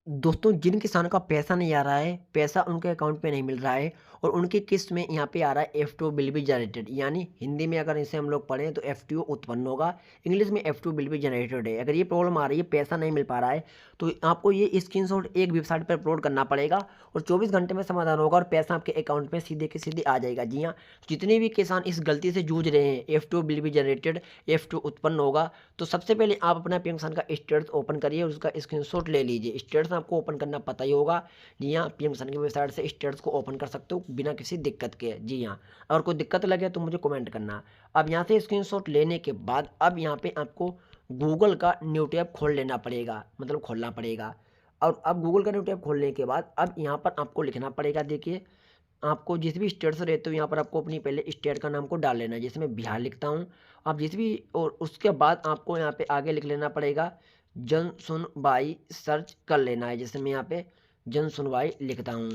दोस्तों, जिन किसानों का पैसा नहीं आ रहा है, पैसा उनके अकाउंट में नहीं मिल रहा है और उनकी किस्त में यहाँ पे आ रहा है F2 बिल भी जनरेटेड, यानी हिंदी में अगर इसे हम लोग पढ़ें तो F2 उत्पन्न होगा, इंग्लिश में F2 बिल भी जनरेटेड है। अगर ये प्रॉब्लम आ रही है, पैसा नहीं मिल पा रहा है, तो आपको ये स्क्रीनशॉट एक वेबसाइट पर अपलोड करना पड़ेगा और 24 घंटे में समाधान होगा और पैसा आपके अकाउंट में सीधे के सीधे आ जाएगा। जी हाँ, जितने भी किसान इस गलती से जूझ रहे हैं, F2 बिल भी जनरेटेड, F2 उत्पन्न होगा, तो सबसे पहले आप अपना पीएम किसान का स्टेटस ओपन करिए और उसका स्क्रीनशॉट ले लीजिए। स्टेटस आपको ओपन करना पता ही होगा। जी हाँ, पीएम किसान की वेबसाइट से स्टेटस को ओपन कर सकते हो बिना किसी दिक्कत के। जी हाँ, अगर कोई दिक्कत लगे तो मुझे कमेंट करना। अब यहाँ से स्क्रीनशॉट लेने के बाद अब यहाँ पे आपको गूगल का न्यू टैब खोल लेना पड़ेगा, मतलब खोलना पड़ेगा। और अब गूगल का न्यू टैब खोलने के बाद अब यहाँ पर आपको लिखना पड़ेगा, देखिए आपको जिस भी स्टेट से रहते हो यहाँ पर आपको अपनी पहले स्टेट का नाम को डाल लेना है। जैसे मैं बिहार लिखता हूँ, आप जिस भी, और उसके बाद आपको यहाँ पे आगे लिख लेना पड़ेगा जन सुनवाई, सर्च कर लेना है। जैसे मैं यहाँ पे जन सुनवाई लिखता हूँ।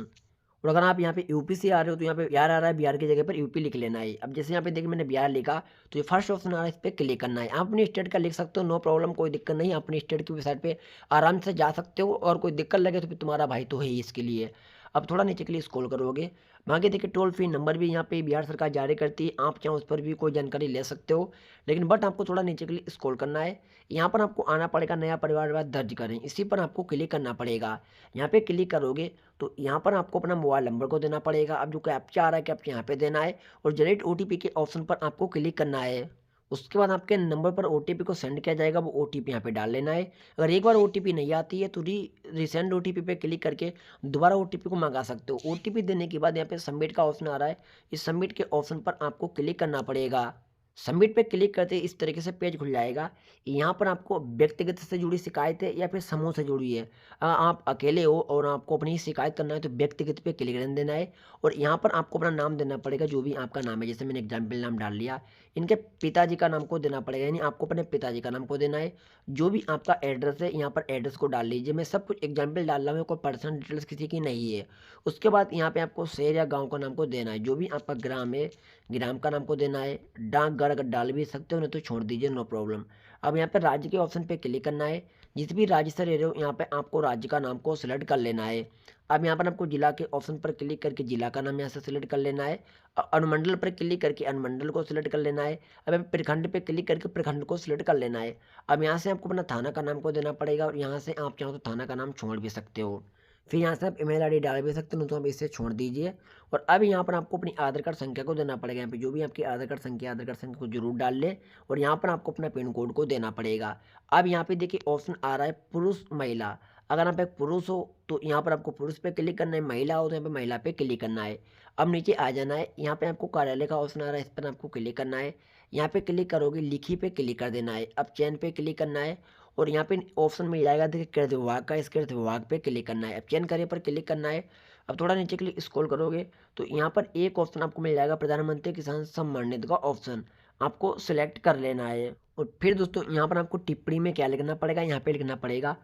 और अगर आप यहाँ पे यूपी से आ रहे हो तो यहाँ पे बिहार आ रहा है, बिहार की जगह पर यूपी लिख लेना है। अब जैसे यहाँ पे देखिए मैंने बिहार लिखा, तो ये फर्स्ट ऑप्शन आ रहा है, इस पर क्लिक करना है। आप अपनी स्टेट का लिख सकते हो, नो प्रॉब्लम, कोई दिक्कत नहीं। अपनी स्टेट की वेबसाइट पे आराम से जा सकते हो और कोई दिक्कत लगे तो फिर तुम्हारा भाई तो है ही इसके लिए। अब थोड़ा नीचे के लिए स्क्रॉल करोगे, आगे देखिए टोल फ्री नंबर भी यहाँ पे बिहार सरकार जारी करती है, आप चाहो उस पर भी कोई जानकारी ले सकते हो। लेकिन बट आपको थोड़ा नीचे के लिए स्क्रॉल करना है। यहाँ पर आपको आना पड़ेगा, नया परिवार दर्ज करें, इसी पर आपको क्लिक करना पड़ेगा। यहाँ पे क्लिक करोगे तो यहाँ पर आपको अपना मोबाइल नंबर को देना पड़ेगा। अब जो कैप्चा आ रहा है, कैप्चा यहाँ पे देना है और जनरेट ओटीपी के ऑप्शन पर आपको क्लिक करना है। उसके बाद आपके नंबर पर ओटीपी को सेंड किया जाएगा, वो ओटीपी यहाँ पे डाल लेना है। अगर एक बार ओटीपी नहीं आती है तो रिसेंड ओटीपी पे क्लिक करके दोबारा ओटीपी को मंगा सकते हो। ओटीपी देने के बाद यहाँ पे सबमिट का ऑप्शन आ रहा है, इस सबमिट के ऑप्शन पर आपको क्लिक करना पड़ेगा। सबमिट पे क्लिक करते ही इस तरीके से पेज खुल जाएगा। यहाँ पर आपको व्यक्तिगत से जुड़ी शिकायत है या फिर समूह से जुड़ी है। आप अकेले हो और आपको अपनी शिकायत करना है तो व्यक्तिगत पे क्लिक रहने देना है और यहाँ पर आपको अपना नाम देना पड़ेगा, जो भी आपका नाम है। जैसे मैंने एग्जाम्पल नाम डाल लिया, इनके पिताजी का नाम को देना पड़ेगा, यानी आपको अपने पिताजी का नाम को देना है। जो भी आपका एड्रेस है यहाँ पर एड्रेस को डाल लीजिए। मैं सब कुछ एग्जाम्पल डाल रहा हूँ, कोई पर्सनल डिटेल्स किसी की नहीं है। उसके बाद यहाँ पे आपको शहर या गांव का नाम को देना है, जो भी आपका ग्राम है ग्राम का नाम को देना है। डाकघर अगर डाल भी सकते हो, नहीं तो छोड़ दीजिए, नो प्रॉब्लम। अब यहाँ पे राज्य के ऑप्शन पे क्लिक करना है, जिस भी राज्य से रह रहे हो यहाँ पे आपको राज्य का नाम को सिलेक्ट कर लेना है। अब यहाँ पर आपको जिला के ऑप्शन पर क्लिक करके जिला का नाम यहाँ से सिलेक्ट कर लेना है। अनुमंडल पर क्लिक करके अनुमंडल को सिलेक्ट कर लेना है। अब यहाँ पे प्रखंड पे क्लिक करके प्रखंड को सिलेक्ट कर लेना है। अब यहाँ से आपको अपना थाना का नाम को देना पड़ेगा और यहाँ से आप चाहो तो थाना का नाम छोड़ भी सकते हो। फिर यहाँ से आप ईमेल आईडी डाल भी सकते हो, तो आप इसे छोड़ दीजिए। और अब यहाँ पर आपको अपनी आधार कार्ड संख्या को देना पड़ेगा। यहाँ पे जो भी आपकी आधार कार्ड संख्या को जरूर डाल ले और यहाँ पर आपको अपना पिन कोड को देना पड़ेगा। अब यहाँ पे देखिए ऑप्शन आ रहा है पुरुष महिला। अगर आप एक पुरुष हो तो यहाँ पर आपको पुरुष पे क्लिक करना है, महिला हो तो यहाँ पे महिला पे क्लिक करना है। अब नीचे आ जाना है, यहाँ पे आपको कार्यालय का ऑप्शन आ रहा है, इस पर आपको क्लिक करना है। यहाँ पे क्लिक करोगे, लिखी पे क्लिक कर देना है। अब चयन पे क्लिक करना है और यहाँ पे ऑप्शन मिल जाएगा, देखिए कृषि विभाग का, इस कृषि विभाग पे क्लिक करना है। अब चयन करे पर क्लिक करना है। अब थोड़ा नीचे के लिए स्क्रॉल करोगे तो यहाँ पर एक ऑप्शन आपको मिल जाएगा, प्रधानमंत्री किसान सम्मान निधि का ऑप्शन, आपको सिलेक्ट कर लेना है। और फिर दोस्तों यहाँ पर आपको टिप्पणी में क्या लिखना पड़ेगा, यहाँ पे लिखना पड़ेगा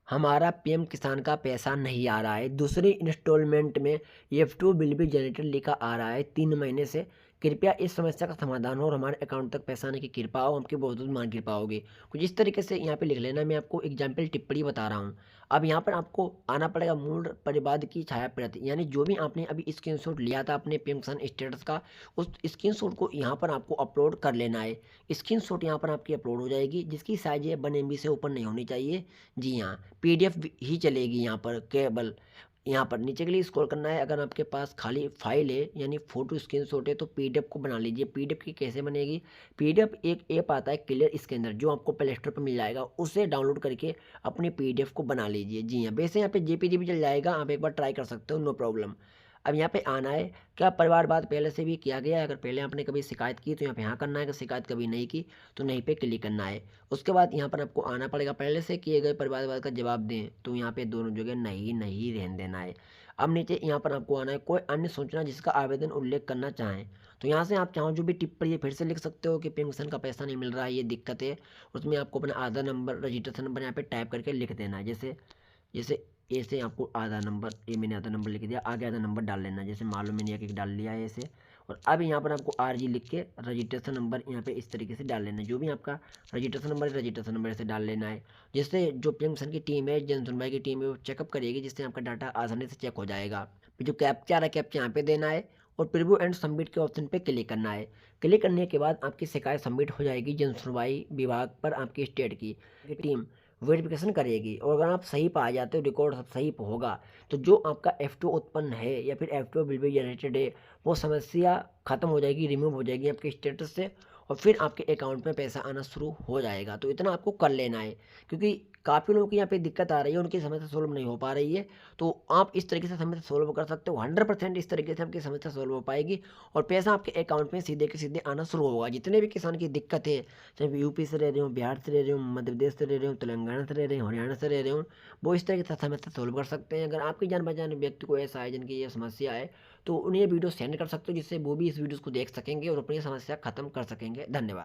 हमारा पीएम किसान का पैसा नहीं आ रहा है, दूसरी इंस्टॉलमेंट में F2 बिल भी जनरेटर लिखा आ रहा है 3 महीने से, कृपया इस समस्या का समाधान हो और हमारे अकाउंट तक पैसा आने की कृपा हो, आपकी बहुत बहुत मान कृपा होगी। कुछ इस तरीके से यहाँ पे लिख लेना। मैं आपको एग्जाम्पल टिप्पणी बता रहा हूँ। अब यहाँ पर आपको आना पड़ेगा मूल परिवाद की छाया प्रति, यानी जो भी आपने अभी स्क्रीनशॉट लिया था अपने पीएम किसान स्टेटस का, उस स्क्रीनशॉट को यहाँ पर आपको अपलोड कर लेना है। स्क्रीनशॉट यहाँ पर आपकी अपलोड हो जाएगी, जिसकी साइज है 1 MB से ऊपर नहीं होनी चाहिए। जी हाँ, पीडीएफ ही चलेगी यहाँ पर केवल। यहाँ पर नीचे के लिए स्क्रॉल करना है। अगर आपके पास खाली फाइल है यानी फोटो स्क्रीनशॉट है तो पीडीएफ को बना लीजिए। पीडीएफ की कैसे बनेगी, पीडीएफ एक ऐप आता है क्लियर स्कैनर, जो आपको प्ले स्टोर पर मिल जाएगा, उसे डाउनलोड करके अपनी पीडीएफ को बना लीजिए। जी हाँ, वैसे यहाँ पे जेपीजी भी चल जाएगा, आप एक बार ट्राई कर सकते हो, नो प्रॉब्लम। अब यहाँ पे आना है, क्या परिवारवाद पहले से भी किया गया है, अगर पहले आपने कभी शिकायत की तो यहाँ पे हाँ करना है, अगर शिकायत कभी नहीं की तो नहीं पे क्लिक करना है। उसके बाद यहाँ पर आपको आना पड़ेगा, पहले से किए गए परिवारवाद का जवाब दें तो यहाँ पे दोनों जगह नहीं नहीं रहने देना है। अब नीचे यहाँ पर आपको आना है, कोई अन्य सूचना जिसका आवेदन उल्लेख करना चाहें, तो यहाँ से आप चाहो जो भी टिप्पणी है फिर से लिख सकते हो कि पेंशन का पैसा नहीं मिल रहा है, ये दिक्कत है। उसमें आपको अपना आधार नंबर, रजिस्ट्रेशन नंबर यहाँ पे टाइप करके लिख देना है। जैसे जैसे ऐसे आपको आधा नंबर, ये मैंने आधा नंबर लिख दिया, आगे आधा नंबर डाल लेना। जैसे मान लो मैंने एक एक डाल लिया है ऐसे, और अब यहाँ पर आपको RG लिख के रजिस्ट्रेशन नंबर यहाँ पे इस तरीके से डाल लेना है। जो भी आपका रजिस्ट्रेशन नंबर है, रजिस्ट्रेशन नंबर से डाल लेना है, जिससे जो पीएम किसान की टीम है, जन सुनवाई की टीम है, वो चेकअप करेगी, जिससे आपका डाटा आसानी से चेक हो जाएगा। फिर जो कैप्चा आ रहा है, कैप्चा यहाँ पे देना है और प्रीव्यू एंड सबमिट के ऑप्शन पे क्लिक करना है। क्लिक करने के बाद आपकी शिकायत सबमिट हो जाएगी जन सुनवाई विभाग पर। आपकी स्टेट की टीम वेरिफिकेशन करेगी और अगर आप सही पाए जाते हो, रिकॉर्ड सब सही होगा, तो जो आपका F2 उत्पन्न है या फिर F2 बिल भी जनरेटेड है, वो समस्या खत्म हो जाएगी, रिमूव हो जाएगी आपके स्टेटस से, और फिर आपके अकाउंट में पैसा आना शुरू हो जाएगा। तो इतना आपको कर लेना है, क्योंकि काफ़ी लोगों की यहाँ पे दिक्कत आ रही है, उनकी समस्या सोल्व नहीं हो पा रही है। तो आप इस तरीके से समस्या सोल्व कर सकते हो। 100% इस तरीके से आपकी समस्या सोल्व हो पाएगी और पैसा आपके अकाउंट में सीधे के सीधे आना शुरू होगा। जितने भी किसान की दिक्कत है, चाहे यूपी से रह रहे हो, बिहार से रह रहे हो, मध्य प्रदेश से रह रहे हो, तेलंगाना से रह रहे हो, हरियाणा से रह रहे हो, वो इस तरीके से समस्या सोल्व कर सकते हैं। अगर आपकी जान पहचान व्यक्ति को ऐसा है जिनकी ये समस्या है, तो उन्हें ये वीडियो सेंड कर सकते हो, जिससे वो भी इस वीडियो को देख सकेंगे और अपनी समस्या खत्म कर सकेंगे। धन्यवाद।